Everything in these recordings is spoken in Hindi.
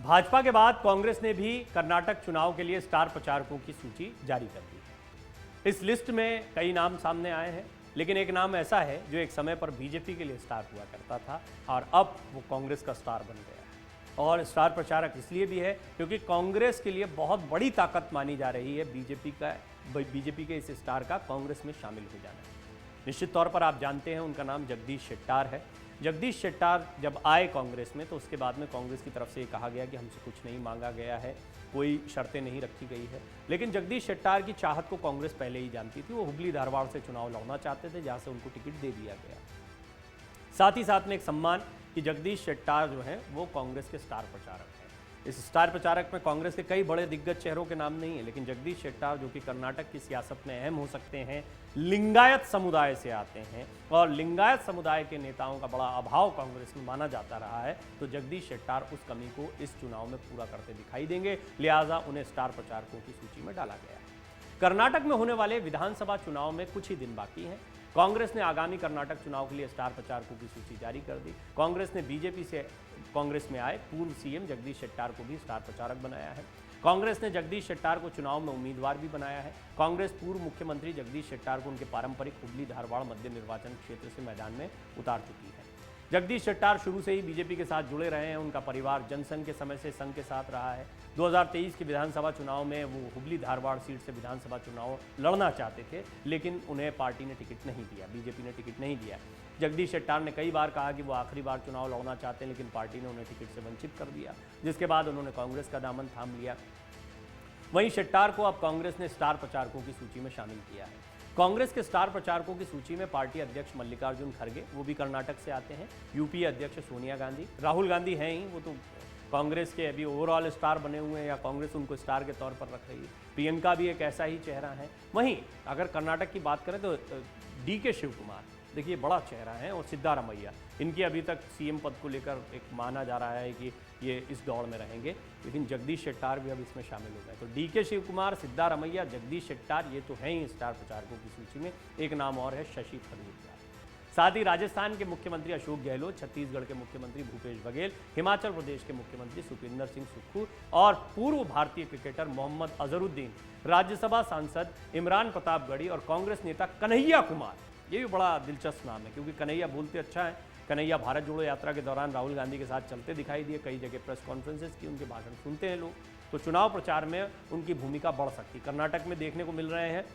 भाजपा के बाद कांग्रेस ने भी कर्नाटक चुनाव के लिए स्टार प्रचारकों की सूची जारी कर दी है। इस लिस्ट में कई नाम सामने आए हैं, लेकिन एक नाम ऐसा है जो एक समय पर बीजेपी के लिए स्टार हुआ करता था और अब वो कांग्रेस का स्टार बन गया है। और स्टार प्रचारक इसलिए भी है क्योंकि कांग्रेस के लिए बहुत बड़ी ताकत मानी जा रही है बीजेपी के इस स्टार का कांग्रेस में शामिल हो जाना। निश्चित तौर पर आप जानते हैं उनका नाम जगदीश शेट्टार है। जगदीश शेट्टार जब आए कांग्रेस में तो उसके बाद में कांग्रेस की तरफ से ये कहा गया कि हमसे कुछ नहीं मांगा गया है, कोई शर्तें नहीं रखी गई है। लेकिन जगदीश शेट्टार की चाहत को कांग्रेस पहले ही जानती थी। वो हुबली धारवाड़ से चुनाव लड़ना चाहते थे, जहाँ से उनको टिकट दे दिया गया। साथ ही साथ में एक सम्मान कि जगदीश शेट्टार जो हैं वो कांग्रेस के स्टार प्रचारक हैं। इस स्टार प्रचारक में कांग्रेस के कई बड़े दिग्गज चेहरों के नाम नहीं है, लेकिन जगदीश शेट्टार जो कि कर्नाटक की सियासत में अहम हो सकते हैं, लिंगायत समुदाय से आते हैं और लिंगायत समुदाय के नेताओं का बड़ा अभाव कांग्रेस में माना जाता रहा है, तो जगदीश शेट्टार उस कमी को इस चुनाव में पूरा करते दिखाई देंगे। लिहाजा उन्हें स्टार प्रचारकों की सूची में डाला गया है। कर्नाटक में होने वाले विधानसभा चुनाव में कुछ ही दिन बाकी हैं। कांग्रेस ने आगामी कर्नाटक चुनाव के लिए स्टार प्रचारकों की सूची जारी कर दी। कांग्रेस ने बीजेपी से कांग्रेस में आए पूर्व सीएम जगदीश शेट्टार को भी स्टार प्रचारक बनाया है। कांग्रेस ने जगदीश शेट्टार को चुनाव में उम्मीदवार भी बनाया है। कांग्रेस पूर्व मुख्यमंत्री जगदीश शेट्टार को उनके पारंपरिक हुबली धारवाड़ मध्य निर्वाचन क्षेत्र से मैदान में उतार चुकी है। जगदीश शेट्टार शुरू से ही बीजेपी के साथ जुड़े रहे हैं। उनका परिवार जनसंघ के समय से संघ के साथ रहा है। 2023 के विधानसभा चुनाव में वो हुबली धारवाड़ सीट से विधानसभा चुनाव लड़ना चाहते थे, लेकिन उन्हें पार्टी ने टिकट नहीं दिया, बीजेपी ने टिकट नहीं दिया। जगदीश शेट्टार ने कई बार कहा कि वो आखिरी बार चुनाव लड़ना चाहते हैं, लेकिन पार्टी ने उन्हें टिकट से वंचित कर दिया, जिसके बाद उन्होंने कांग्रेस का दामन थाम लिया। वहीं शेट्टार को अब कांग्रेस ने स्टार प्रचारकों की सूची में शामिल किया है। कांग्रेस के स्टार प्रचारकों की सूची में पार्टी अध्यक्ष मल्लिकार्जुन खड़गे, वो भी कर्नाटक से आते हैं। यूपीए अध्यक्ष सोनिया गांधी, राहुल गांधी हैं ही, वो तो कांग्रेस के अभी ओवरऑल स्टार बने हुए हैं या कांग्रेस उनको स्टार के तौर पर रख रही है। प्रियंका भी एक ऐसा ही चेहरा है। वहीं अगर कर्नाटक की बात करें तो डीके शिव कुमार देखिए बड़ा चेहरा है, और सिद्धारमैया, इनकी अभी तक सीएम पद को लेकर एक माना जा रहा है कि ये इस दौड़ में रहेंगे, लेकिन जगदीश शेट्टार भी अब इसमें शामिल हो गए। तो डीके शिव कुमार, सिद्धारमैया, जगदीश शेट्टार, ये तो हैं ही स्टार प्रचारकों की सूची में। एक नाम और है शशि थरूर। साथ ही राजस्थान के मुख्यमंत्री अशोक गहलोत, छत्तीसगढ़ के मुख्यमंत्री भूपेश बघेल, हिमाचल प्रदेश के मुख्यमंत्री सुखविंदर सिंह सुक्खू और पूर्व भारतीय क्रिकेटर मोहम्मद अजहरुद्दीन, राज्यसभा सांसद इमरान प्रतापगढ़ी और कांग्रेस नेता कन्हैया कुमार। ये भी बड़ा दिलचस्प नाम है क्योंकि कन्हैया बोलते अच्छा है। कन्हैया भारत जोड़ो यात्रा के दौरान राहुल गांधी के साथ चलते दिखाई दिए, कई जगह प्रेस कॉन्फ्रेंसेस की, उनके भाषण सुनते हैं लोग, तो चुनाव प्रचार में उनकी भूमिका बढ़ सकती। कर्नाटक में देखने को मिल रहे हैं,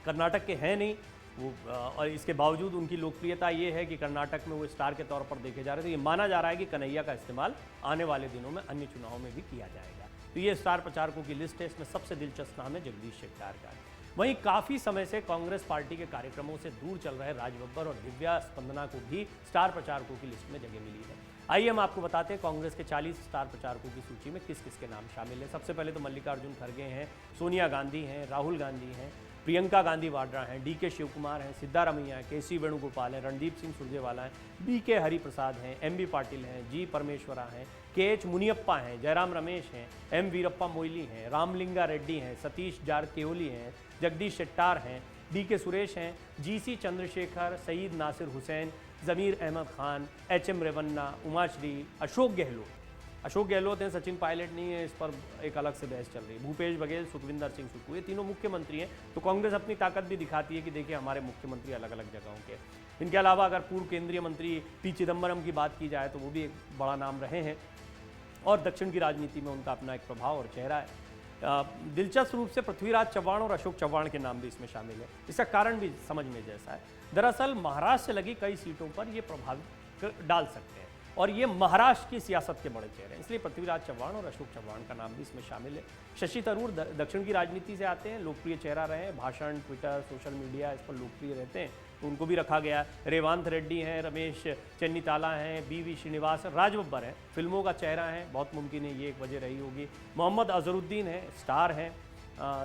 कर्नाटक के हैं नहीं वो, और इसके बावजूद उनकी लोकप्रियता ये है कि कर्नाटक में वो स्टार के तौर पर देखे जा रहे थे। ये माना जा रहा है कि कन्हैया का इस्तेमाल आने वाले दिनों में अन्य चुनावों में भी किया जाएगा। तो ये स्टार प्रचारकों की लिस्ट है, इसमें सबसे दिलचस्प नाम है जगदीश शेट्टार का। वहीं काफ़ी समय से कांग्रेस पार्टी के कार्यक्रमों से दूर चल रहे राज बब्बर और दिव्या स्पंदना को भी स्टार प्रचारकों की लिस्ट में जगह मिली है। आइए हम आपको बताते हैं कांग्रेस के 40 स्टार प्रचारकों की सूची में किस किस के नाम शामिल है। सबसे पहले तो मल्लिकार्जुन खड़गे हैं, सोनिया गांधी हैं, राहुल गांधी हैं, प्रियंका गांधी वाड्रा हैं, डीके शिव कुमार हैं, सिद्धारमैया हैं, केसी वेणुगोपाल हैं, रणदीप सिंह सुरजेवाला हैं, बीके हरिप्रसाद हैं, एमबी पाटिल हैं, जी परमेश्वरा हैं, केएच मुनियप्पा हैं, जयराम रमेश हैं, एम वीरप्पा मोइली हैं, रामलिंगा रेड्डी हैं, सतीश जारकिहोली हैं, जगदीश शेट्टार हैं, डीके सुरेश हैं, जीसी चंद्रशेखर, सईद नासिर हुसैन, जमीर अहमद खान, एचएम रेवन्ना, उमाश्री, अशोक गहलोत हैं, सचिन पायलट नहीं है, इस पर एक अलग से बहस चल रही है, भूपेश बघेल, सुखविंदर सिंह सुक्खू, ये तीनों मुख्यमंत्री हैं। तो कांग्रेस अपनी ताकत भी दिखाती है कि देखिए हमारे मुख्यमंत्री अलग अलग जगहों के। इनके अलावा अगर पूर्व केंद्रीय मंत्री पी चिदम्बरम की बात की जाए तो वो भी एक बड़ा नाम रहे हैं और दक्षिण की राजनीति में उनका अपना एक प्रभाव और चेहरा है। दिलचस्प रूप से पृथ्वीराज चव्हाण और अशोक चव्हाण के नाम भी इसमें शामिल है। इसका कारण भी समझने जैसा है। दरअसल महाराष्ट्र से लगी कई सीटों पर ये प्रभाव डाल सकते हैं और ये महाराष्ट्र की सियासत के बड़े चेहरे हैं, इसलिए पृथ्वीराज चव्हाण और अशोक चव्हाण का नाम भी इसमें शामिल है। शशि थरूर दक्षिण की राजनीति से आते हैं, लोकप्रिय चेहरा रहे हैं, भाषण, ट्विटर, सोशल मीडिया इस पर लोकप्रिय रहते हैं, तो उनको भी रखा गया। रेवांत रेड्डी हैं, रमेश चन्नीताला हैं, बीवी श्रीनिवास, राज बब्बर हैं, फिल्मों का चेहरा है, बहुत मुमकिन है ये एक वजह रही होगी। मोहम्मद अजहरुद्दीन हैं, स्टार हैं,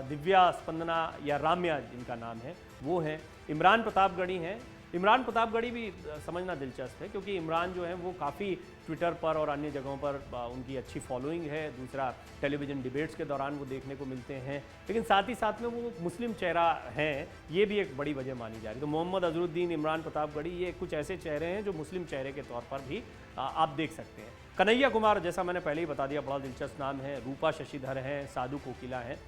दिव्या स्पंदना या राम्या जिनका नाम है वो हैं, इमरान प्रतापगढ़ी हैं, इमरान प्रतापगढ़ी भी समझना दिलचस्प है, क्योंकि इमरान जो है वो काफ़ी ट्विटर पर और अन्य जगहों पर उनकी अच्छी फॉलोइंग है। दूसरा, टेलीविज़न डिबेट्स के दौरान वो देखने को मिलते हैं, लेकिन साथ ही साथ में वो मुस्लिम चेहरा हैं, ये भी एक बड़ी वजह मानी जा रही है। तो मोहम्मद अजहरुद्दीन, इमरान प्रतापगढ़ी, ये कुछ ऐसे चेहरे हैं जो मुस्लिम चेहरे के तौर पर भी आप देख सकते हैं। कन्हैया कुमार, जैसा मैंने पहले ही बता दिया, बड़ा दिलचस्प नाम है। रूपा शशिधर हैं, साधु कोकिला हैं।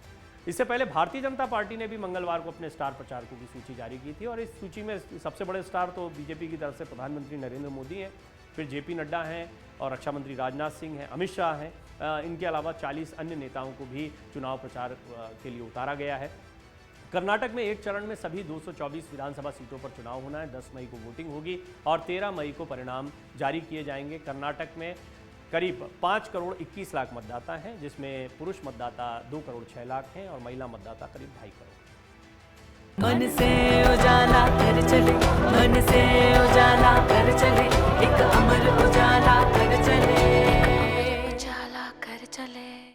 इससे पहले भारतीय जनता पार्टी ने भी मंगलवार को अपने स्टार प्रचारकों की सूची जारी की थी, और इस सूची में सबसे बड़े स्टार तो बीजेपी की तरफ से प्रधानमंत्री नरेंद्र मोदी हैं, फिर जेपी नड्डा हैं और रक्षा मंत्री राजनाथ सिंह हैं, अमित शाह हैं। इनके अलावा 40 अन्य नेताओं को भी चुनाव प्रचार के लिए उतारा गया है। कर्नाटक में एक चरण में सभी 224 विधानसभा सीटों पर चुनाव होना है। 10 मई को वोटिंग होगी और 13 मई को परिणाम जारी किए जाएंगे। कर्नाटक में करीब 5 करोड़ 21 लाख मतदाता हैं, जिसमें पुरुष मतदाता 2 करोड़ 6 लाख हैं और महिला मतदाता करीब 2.5 करोड़। मन से उजाला कर चले, मन से उजाला कर चले, एक अमर उजाला कर